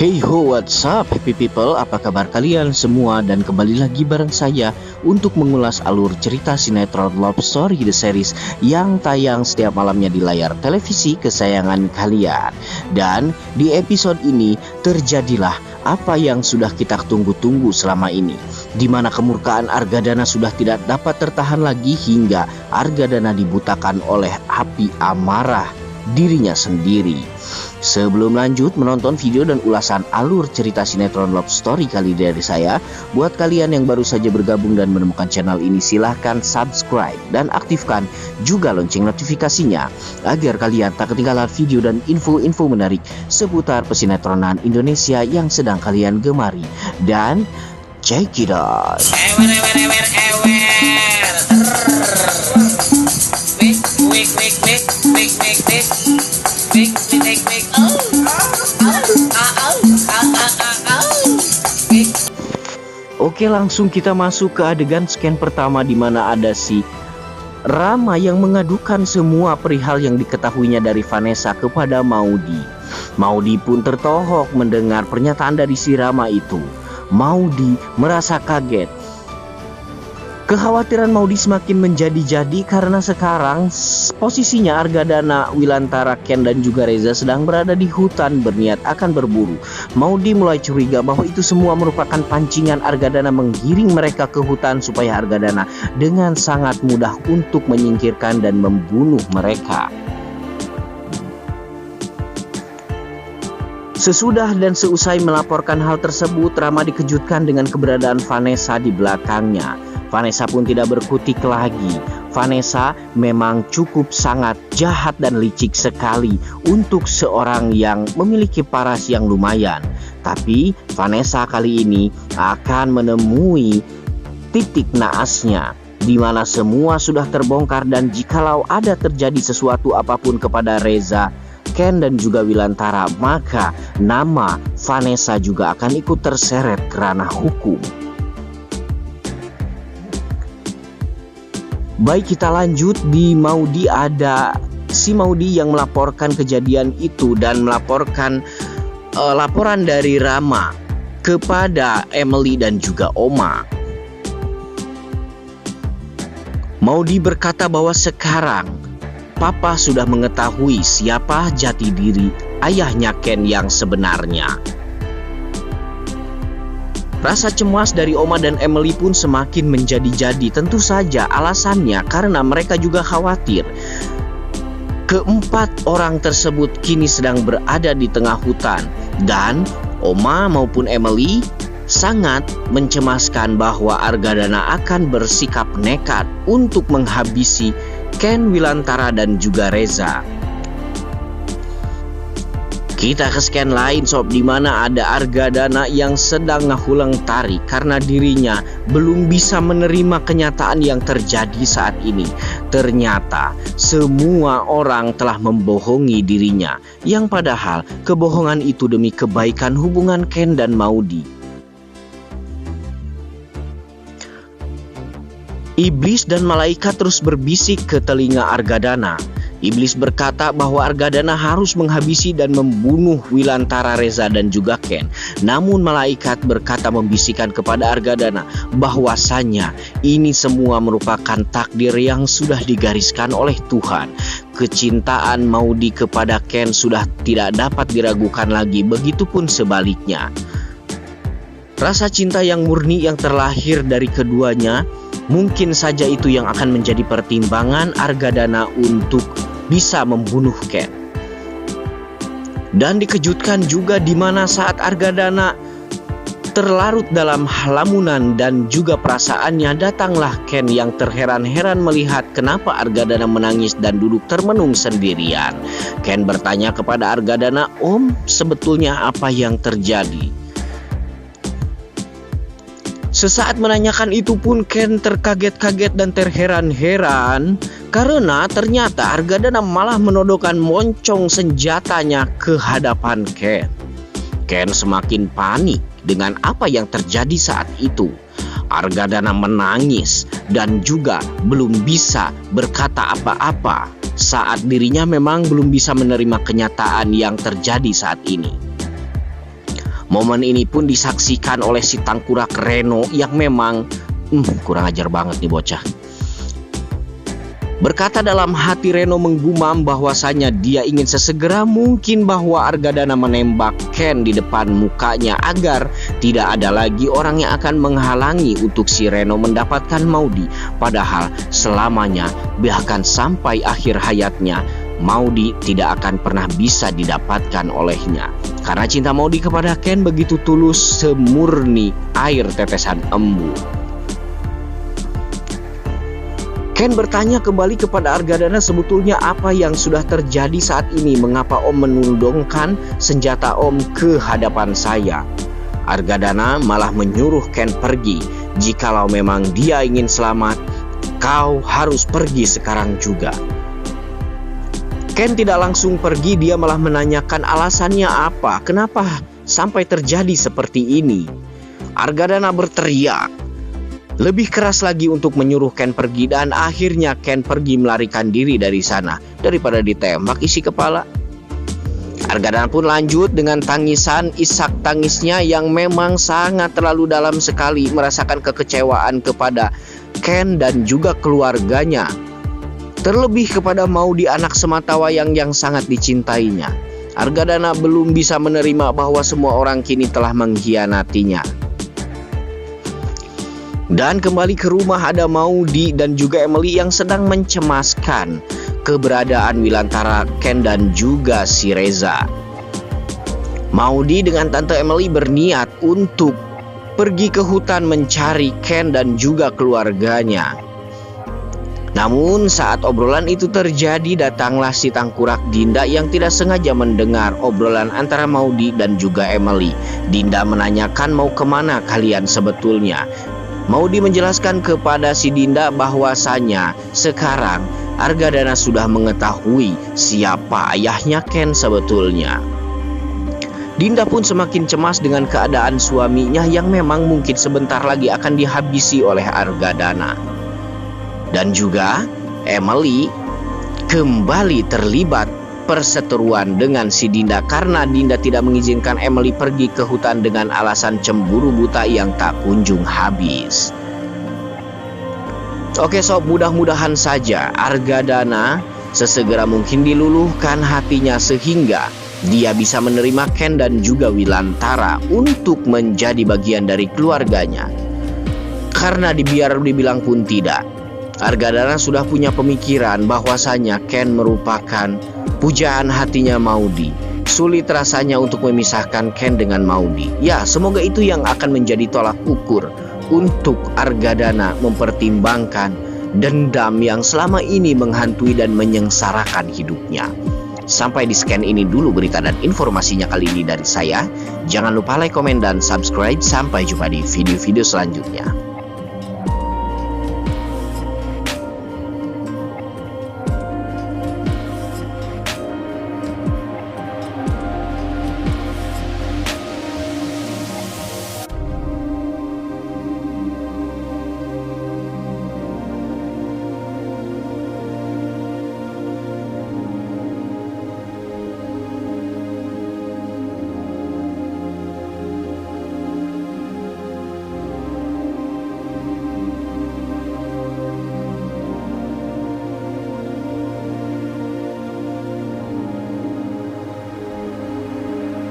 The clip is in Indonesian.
Hey ho, what's up happy people, apa kabar kalian semua? Dan kembali lagi bareng saya untuk mengulas alur cerita sinetron Love Story The Series yang tayang setiap malamnya di layar televisi kesayangan kalian. Dan di episode ini terjadilah apa yang sudah kita tunggu-tunggu selama ini, di mana kemurkaan Argadana sudah tidak dapat tertahan lagi hingga Argadana dibutakan oleh api amarah dirinya sendiri. Sebelum lanjut menonton video dan ulasan alur cerita sinetron Love Story kali dari saya, buat kalian yang baru saja bergabung dan menemukan channel ini, silahkan subscribe dan aktifkan juga lonceng notifikasinya agar kalian tak ketinggalan video dan info-info menarik seputar pesinetronan Indonesia yang sedang kalian gemari. Dan check it out. Oke, langsung kita masuk ke adegan scan pertama, di mana ada si Rama yang mengadukan semua perihal yang diketahuinya dari Vanessa kepada Maudy. Maudy pun tertohok mendengar pernyataan dari si Rama itu. Maudy merasa kaget. Kekhawatiran Maudy semakin menjadi-jadi karena sekarang posisinya Argadana, Wilantara, Ken dan juga Reza sedang berada di hutan berniat akan berburu. Maudy mulai curiga bahwa itu semua merupakan pancingan Argadana menggiring mereka ke hutan supaya Argadana dengan sangat mudah untuk menyingkirkan dan membunuh mereka. Sesudah dan seusai melaporkan hal tersebut, Rama dikejutkan dengan keberadaan Vanessa di belakangnya. Vanessa pun tidak berkutik lagi. Vanessa memang cukup sangat jahat dan licik sekali untuk seorang yang memiliki paras yang lumayan. Tapi Vanessa kali ini akan menemui titik naasnya, di mana semua sudah terbongkar, dan jikalau ada terjadi sesuatu apapun kepada Reza, Ken dan juga Wilantara, maka nama Vanessa juga akan ikut terseret ke ranah hukum. Baik, kita lanjut di Maudy. Ada si Maudy yang melaporkan kejadian itu dan melaporkan laporan dari Rama kepada Emily dan juga Oma. Maudy berkata bahwa sekarang Papa sudah mengetahui siapa jati diri ayahnya Ken yang sebenarnya. Rasa cemas dari Oma dan Emily pun semakin menjadi-jadi. Tentu saja alasannya karena mereka juga khawatir keempat orang tersebut kini sedang berada di tengah hutan. Dan Oma maupun Emily sangat mencemaskan bahwa Argadana akan bersikap nekat untuk menghabisi Ken, Wilantara dan juga Reza. Kita ke scan lain sob, di mana ada Argadana yang sedang ngahulang tarik karena dirinya belum bisa menerima kenyataan yang terjadi saat ini. Ternyata semua orang telah membohongi dirinya, yang padahal kebohongan itu demi kebaikan hubungan Ken dan Maudy. Iblis dan malaikat terus berbisik ke telinga Argadana. Iblis berkata bahwa Argadana harus menghabisi dan membunuh Wilantara, Reza dan juga Ken. Namun malaikat berkata membisikkan kepada Argadana bahwasanya ini semua merupakan takdir yang sudah digariskan oleh Tuhan. Kecintaan Maudy kepada Ken sudah tidak dapat diragukan lagi, begitupun sebaliknya. Rasa cinta yang murni yang terlahir dari keduanya, mungkin saja itu yang akan menjadi pertimbangan Argadana untuk bisa membunuh Ken. Dan dikejutkan juga di mana saat Argadana terlarut dalam lamunan dan juga perasaannya, datanglah Ken yang terheran-heran melihat kenapa Argadana menangis dan duduk termenung sendirian. Ken bertanya kepada Argadana, "Om, sebetulnya apa yang terjadi?" Sesaat menanyakan itu pun Ken terkaget-kaget dan terheran-heran karena ternyata Argadana malah menodongkan moncong senjatanya ke hadapan Ken. Ken semakin panik dengan apa yang terjadi saat itu. Argadana menangis dan juga belum bisa berkata apa-apa saat dirinya memang belum bisa menerima kenyataan yang terjadi saat ini. Momen ini pun disaksikan oleh si tangkurak Reno yang memang kurang ajar banget nih bocah. Berkata dalam hati, Reno menggumam bahwasanya dia ingin sesegera mungkin bahwa Argadana menembak Ken di depan mukanya agar tidak ada lagi orang yang akan menghalangi untuk si Reno mendapatkan Maudie. Padahal selamanya, bahkan sampai akhir hayatnya, Maudie tidak akan pernah bisa didapatkan olehnya. Karena cinta Maudie kepada Ken begitu tulus, semurni air tetesan embu. Ken bertanya kembali kepada Argadana sebetulnya apa yang sudah terjadi saat ini. Mengapa Om menundongkan senjata Om ke hadapan saya? Argadana malah menyuruh Ken pergi. Jikalau memang dia ingin selamat, kau harus pergi sekarang juga. Ken tidak langsung pergi, dia malah menanyakan alasannya apa, kenapa sampai terjadi seperti ini. Argadana berteriak lebih keras lagi untuk menyuruh Ken pergi, dan akhirnya Ken pergi melarikan diri dari sana daripada ditembak isi kepala. Argadana pun lanjut dengan tangisan, isak tangisnya yang memang sangat terlalu dalam sekali, merasakan kekecewaan kepada Ken dan juga keluarganya. Terlebih kepada Maudie, anak sematawayang yang sangat dicintainya. Argadana belum bisa menerima bahwa semua orang kini telah mengkhianatinya. Dan kembali ke rumah ada Maudie dan juga Emily yang sedang mencemaskan keberadaan Wilantara, Ken dan juga si Reza. Maudie dengan Tante Emily berniat untuk pergi ke hutan mencari Ken dan juga keluarganya. Namun saat obrolan itu terjadi, datanglah si tangkurak Dinda yang tidak sengaja mendengar obrolan antara Maudie dan juga Emily. Dinda menanyakan mau kemana kalian sebetulnya. Maudie menjelaskan kepada si Dinda bahwasanya sekarang Argadana sudah mengetahui siapa ayahnya Ken sebetulnya. Dinda pun semakin cemas dengan keadaan suaminya yang memang mungkin sebentar lagi akan dihabisi oleh Argadana. Dan juga Emily kembali terlibat perseteruan dengan si Dinda karena Dinda tidak mengizinkan Emily pergi ke hutan dengan alasan cemburu buta yang tak kunjung habis. Oke sob, mudah-mudahan saja Argadana sesegera mungkin diluluhkan hatinya sehingga dia bisa menerima Ken dan juga Wilantara untuk menjadi bagian dari keluarganya. Karena biar dibilang pun tidak, Argadana sudah punya pemikiran bahwasanya Ken merupakan pujaan hatinya Maudie. Sulit rasanya untuk memisahkan Ken dengan Maudie. Ya, semoga itu yang akan menjadi tolak ukur untuk Argadana mempertimbangkan dendam yang selama ini menghantui dan menyengsarakan hidupnya. Sampai di scan ini dulu berita dan informasinya kali ini dari saya. Jangan lupa like, komen, dan subscribe. Sampai jumpa di video-video selanjutnya.